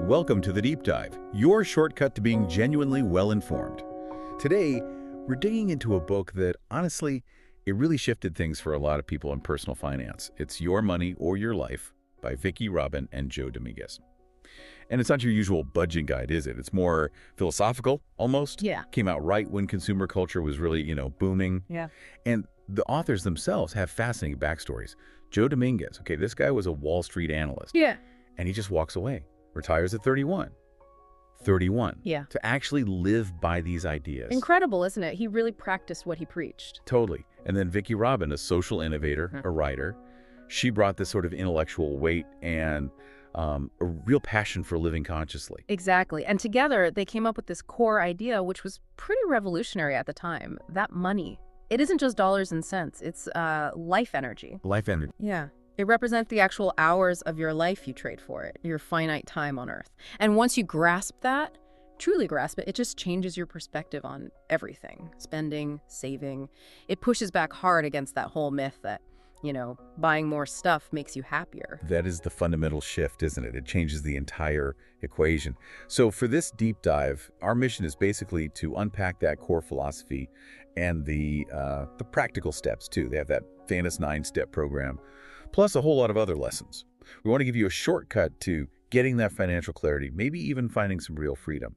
Welcome to The Deep Dive, your shortcut to being genuinely well-informed. Today, we're digging into a book that, honestly, it really shifted things for a lot of people in personal finance. It's Your Money or Your Life by Vicki Robin and Joe Dominguez. And it's not your usual budget guide, is it? It's more philosophical, almost. Yeah. Came out right when consumer culture was really, booming. Yeah. And the authors themselves have fascinating backstories. Joe Dominguez, okay, this guy was a Wall Street analyst. Yeah. And he just walks away. Retires at 31. 31. Yeah. To actually live by these ideas. Incredible, isn't it? He really practiced what he preached. Totally. And then Vicki Robin, a social innovator, a writer, she brought this sort of intellectual weight and a real passion for living consciously. Exactly. And together, they came up with this core idea, which was pretty revolutionary at the time. That money, it isn't just dollars and cents. It's life energy. Life energy. Yeah. It represents the actual hours of your life you trade for it, your finite time on Earth. And once you grasp that, truly grasp it, it just changes your perspective on everything. Spending, saving. It pushes back hard against that whole myth that, buying more stuff makes you happier. That is the fundamental shift, isn't it? It changes the entire equation. So for this deep dive, our mission is basically to unpack that core philosophy and the practical steps, too. They have that famous 9-step program, plus a whole lot of other lessons. We want to give you a shortcut to getting that financial clarity, maybe even finding some real freedom.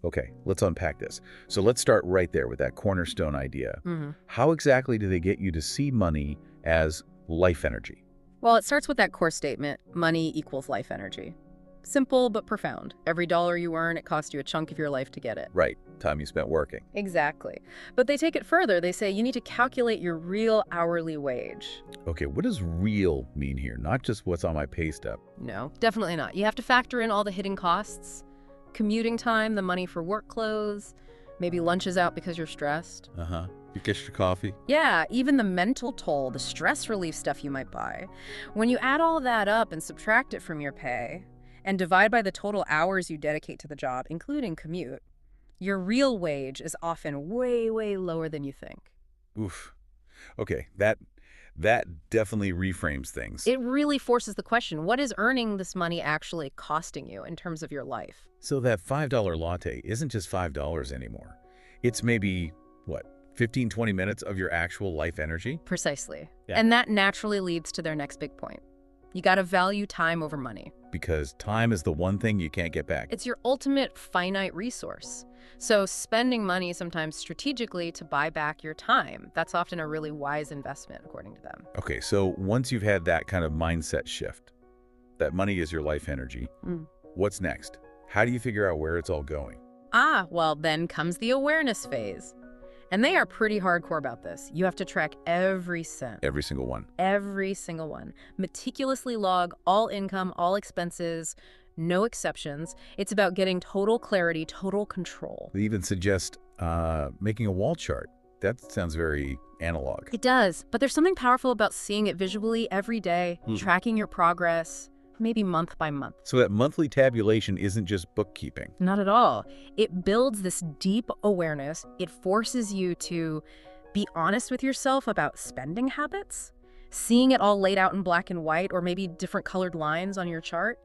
Okay, let's unpack this. So let's start right there with that cornerstone idea. How exactly do they get you to see money as life energy? Well, it starts with that core statement, money equals life energy. Simple but profound. Every dollar you earn, it costs you a chunk of your life to get it. Right, time you spent working. Exactly. But they take it further. They say you need to calculate your real hourly wage. Okay, what does real mean here? Not just what's on my pay stub. No, definitely not. You have to factor in all the hidden costs, commuting time, the money for work clothes, maybe lunches out because you're stressed. You get your coffee. Yeah, even the mental toll, the stress relief stuff you might buy. When you add all that up and subtract it from your pay, and divide by the total hours you dedicate to the job, including commute, your real wage is often way, way lower than you think. Oof. Okay, that definitely reframes things. It really forces the question, what is earning this money actually costing you in terms of your life? So that $5 latte isn't just $5 anymore. It's maybe, 15, 20 minutes of your actual life energy? Precisely. Yeah. And that naturally leads to their next big point. You gotta value time over money. Because time is the one thing you can't get back. It's your ultimate finite resource. So spending money sometimes strategically to buy back your time, that's often a really wise investment, according to them. Okay, so once you've had that kind of mindset shift, that money is your life energy, what's next? How do you figure out where it's all going? Well, then comes the awareness phase. And they are pretty hardcore about this. You have to track every cent. Every single one. Every single one. Meticulously log all income, all expenses, no exceptions. It's about getting total clarity, total control. They even suggest making a wall chart. That sounds very analog. It does, but there's something powerful about seeing it visually every day, tracking your progress, maybe month by month. So that monthly tabulation isn't just bookkeeping. Not at all. It builds this deep awareness. It forces you to be honest with yourself about spending habits. Seeing it all laid out in black and white or maybe different colored lines on your chart,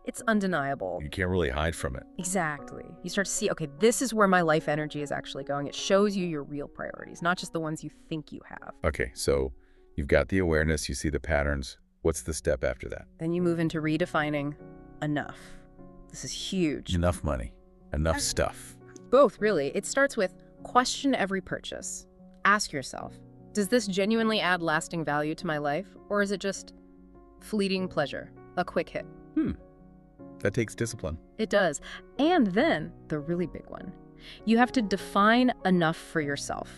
it's undeniable. You can't really hide from it. Exactly. You start to see, okay, this is where my life energy is actually going. It shows you your real priorities, not just the ones you think you have. Okay, so you've got the awareness, you see the patterns. What's the step after that? Then you move into redefining enough. This is huge. Enough money, enough stuff. Both, really. It starts with question every purchase. Ask yourself, does this genuinely add lasting value to my life, or is it just fleeting pleasure, a quick hit? That takes discipline. It does. And then, the really big one, you have to define enough for yourself.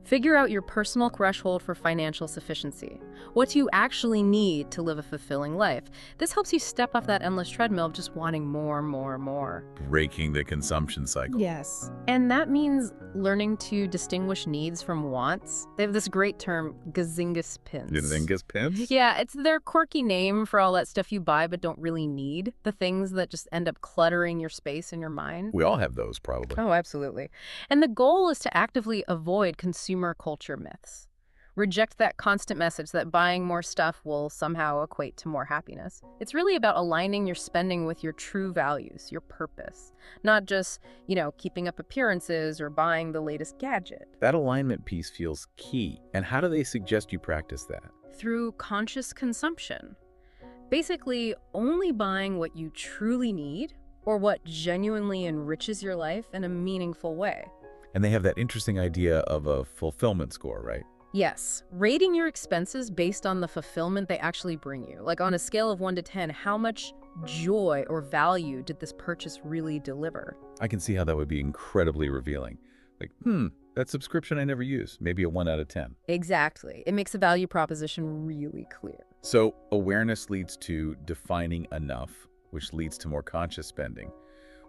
Figure out your personal threshold for financial sufficiency. What do you actually need to live a fulfilling life? This helps you step off that endless treadmill of just wanting more, more, more. Breaking the consumption cycle. Yes. And that means learning to distinguish needs from wants. They have this great term, gazingas pins. Gazingas pins? Yeah, it's their quirky name for all that stuff you buy but don't really need. The things that just end up cluttering your space in your mind. We all have those, probably. Oh, absolutely. And the goal is to actively avoid consumer culture myths. Reject that constant message that buying more stuff will somehow equate to more happiness. It's really about aligning your spending with your true values, your purpose, not just, keeping up appearances or buying the latest gadget. That alignment piece feels key. And how do they suggest you practice that? Through conscious consumption. Basically, only buying what you truly need or what genuinely enriches your life in a meaningful way. And they have that interesting idea of a fulfillment score, right? Yes, rating your expenses based on the fulfillment they actually bring you. Like on a scale of 1 to 10, how much joy or value did this purchase really deliver? I can see how that would be incredibly revealing. Like, that subscription I never use, maybe a 1 out of 10. Exactly. It makes a value proposition really clear. So awareness leads to defining enough, which leads to more conscious spending.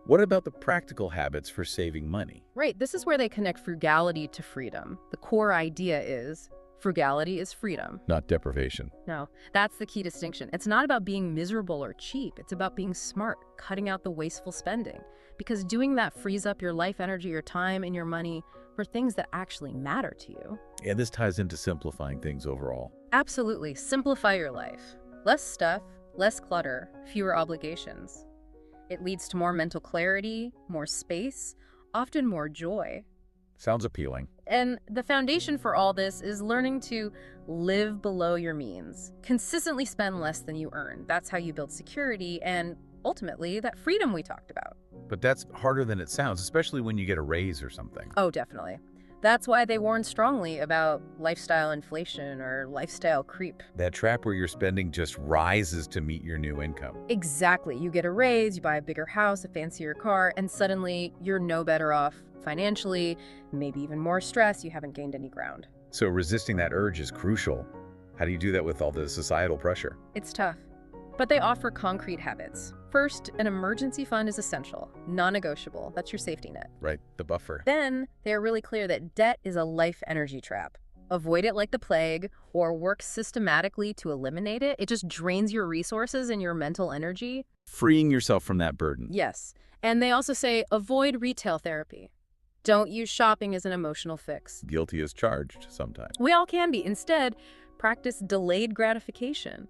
What about the practical habits for saving money? Right, this is where they connect frugality to freedom. The core idea is frugality is freedom. Not deprivation. No, that's the key distinction. It's not about being miserable or cheap. It's about being smart, cutting out the wasteful spending. Because doing that frees up your life energy, your time, and your money for things that actually matter to you. And this ties into simplifying things overall. Absolutely. Simplify your life. Less stuff, less clutter, fewer obligations. It leads to more mental clarity, more space, often more joy. Sounds appealing. And the foundation for all this is learning to live below your means. Consistently spend less than you earn. That's how you build security and, ultimately, that freedom we talked about. But that's harder than it sounds, especially when you get a raise or something. Oh, definitely. That's why they warn strongly about lifestyle inflation or lifestyle creep. That trap where your spending just rises to meet your new income. Exactly. You get a raise, you buy a bigger house, a fancier car, and suddenly you're no better off financially, maybe even more stress. You haven't gained any ground. So resisting that urge is crucial. How do you do that with all the societal pressure? It's tough. But they offer concrete habits. First, an emergency fund is essential, non-negotiable. That's your safety net. Right, the buffer. Then, they are really clear that debt is a life energy trap. Avoid it like the plague, or work systematically to eliminate it. It just drains your resources and your mental energy. Freeing yourself from that burden. Yes. And they also say avoid retail therapy. Don't use shopping as an emotional fix. Guilty as charged sometimes. We all can be. Instead, practice delayed gratification.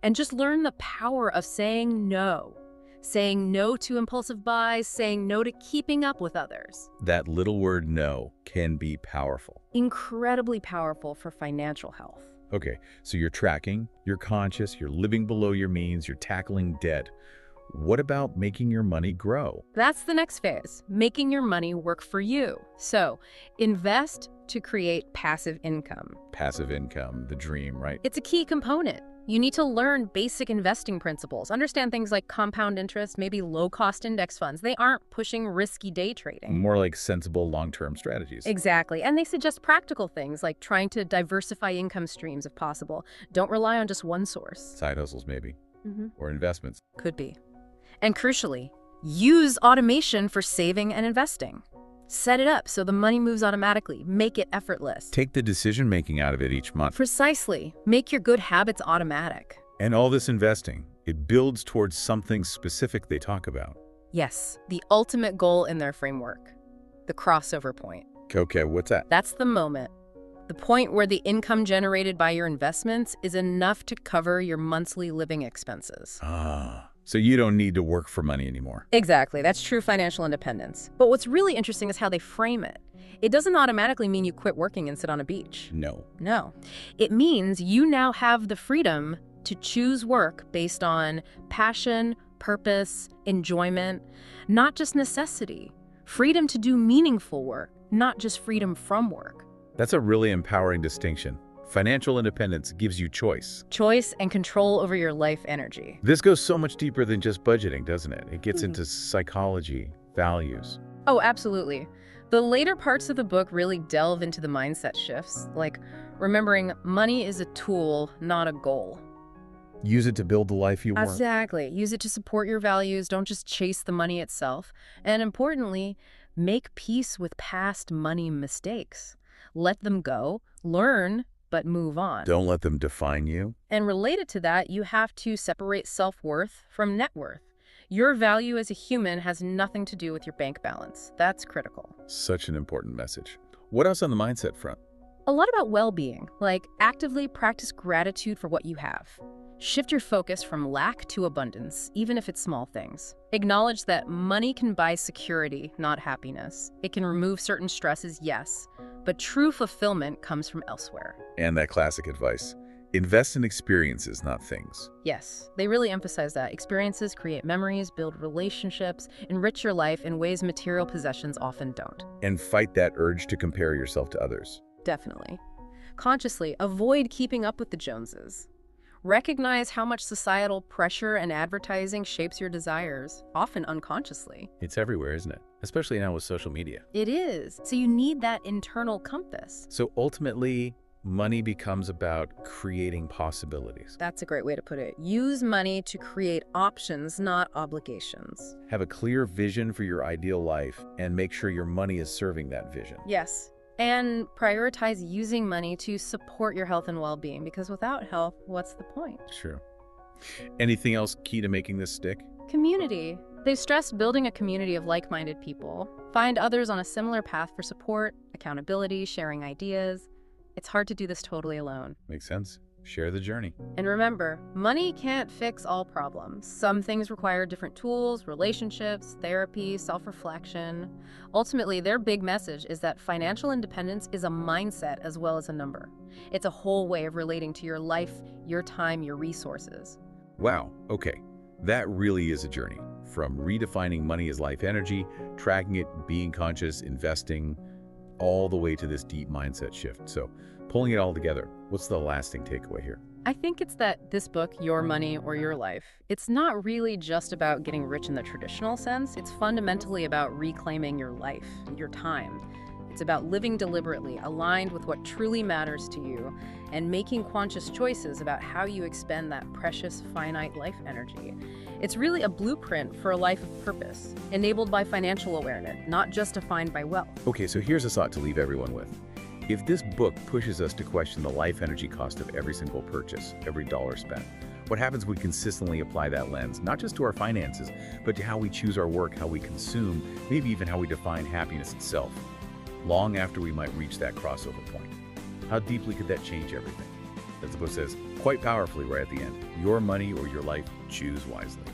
And just learn the power of saying no. Saying no to impulsive buys, saying no to keeping up with others. That little word no can be powerful. Incredibly powerful for financial health. Okay, so you're tracking, you're conscious, you're living below your means, you're tackling debt. What about making your money grow? That's the next phase, making your money work for you. So, invest to create passive income. Passive income, the dream, right? It's a key component. You need to learn basic investing principles, understand things like compound interest, maybe low-cost index funds. They aren't pushing risky day trading. More like sensible long-term strategies. Exactly. And they suggest practical things like trying to diversify income streams if possible. Don't rely on just one source. Side hustles, maybe. Or investments. Could be. And crucially, use automation for saving and investing. Set it up so the money moves automatically. Make it effortless. Take the decision-making out of it each month. Precisely. Make your good habits automatic. And all this investing, it builds towards something specific they talk about. Yes, the ultimate goal in their framework. The crossover point. Okay, what's that? That's the moment. The point where the income generated by your investments is enough to cover your monthly living expenses. So you don't need to work for money anymore. Exactly. That's true financial independence. But what's really interesting is how they frame it. It doesn't automatically mean you quit working and sit on a beach. No. No. It means you now have the freedom to choose work based on passion, purpose, enjoyment, not just necessity. Freedom to do meaningful work, not just freedom from work. That's a really empowering distinction. Financial independence gives you choice. Choice and control over your life energy. This goes so much deeper than just budgeting, doesn't it? It gets into psychology, values. Oh, absolutely. The later parts of the book really delve into the mindset shifts, like remembering money is a tool, not a goal. Use it to build the life you want. Exactly. Use it to support your values. Don't just chase the money itself. And importantly, make peace with past money mistakes. Let them go, learn, but move on. Don't let them define you. And related to that, you have to separate self-worth from net worth. Your value as a human has nothing to do with your bank balance. That's critical. Such an important message. What else on the mindset front? A lot about well-being, like actively practice gratitude for what you have. Shift your focus from lack to abundance, even if it's small things. Acknowledge that money can buy security, not happiness. It can remove certain stresses, yes, but true fulfillment comes from elsewhere. And that classic advice, invest in experiences, not things. Yes, they really emphasize that. Experiences create memories, build relationships, enrich your life in ways material possessions often don't. And fight that urge to compare yourself to others. Definitely. Consciously, avoid keeping up with the Joneses. Recognize how much societal pressure and advertising shapes your desires, often unconsciously. It's everywhere, isn't it? Especially now with social media. It is. So you need that internal compass. So ultimately, money becomes about creating possibilities. That's a great way to put it. Use money to create options, not obligations. Have a clear vision for your ideal life and make sure your money is serving that vision. Yes. And prioritize using money to support your health and well-being, because without health, what's the point? True. Anything else key to making this stick? Community. They stress building a community of like-minded people. Find others on a similar path for support, accountability, sharing ideas. It's hard to do this totally alone. Makes sense. Share the journey. And remember, money can't fix all problems. Some things require different tools, relationships, therapy, self-reflection. Ultimately, their big message is that financial independence is a mindset as well as a number. It's a whole way of relating to your life, your time, your resources. Wow, okay. That really is a journey. From redefining money as life energy, tracking it, being conscious, investing, all the way to this deep mindset shift. So, pulling it all together, what's the lasting takeaway here? I think it's that this book, Your Money or Your Life, it's not really just about getting rich in the traditional sense. It's fundamentally about reclaiming your life, your time. It's about living deliberately, aligned with what truly matters to you, and making conscious choices about how you expend that precious, finite life energy. It's really a blueprint for a life of purpose, enabled by financial awareness, not just defined by wealth. Okay, so here's a thought to leave everyone with. If this book pushes us to question the life energy cost of every single purchase, every dollar spent, what happens when we consistently apply that lens, not just to our finances, but to how we choose our work, how we consume, maybe even how we define happiness itself, long after we might reach that crossover point? How deeply could that change everything? As the book says, quite powerfully right at the end, your money or your life, choose wisely.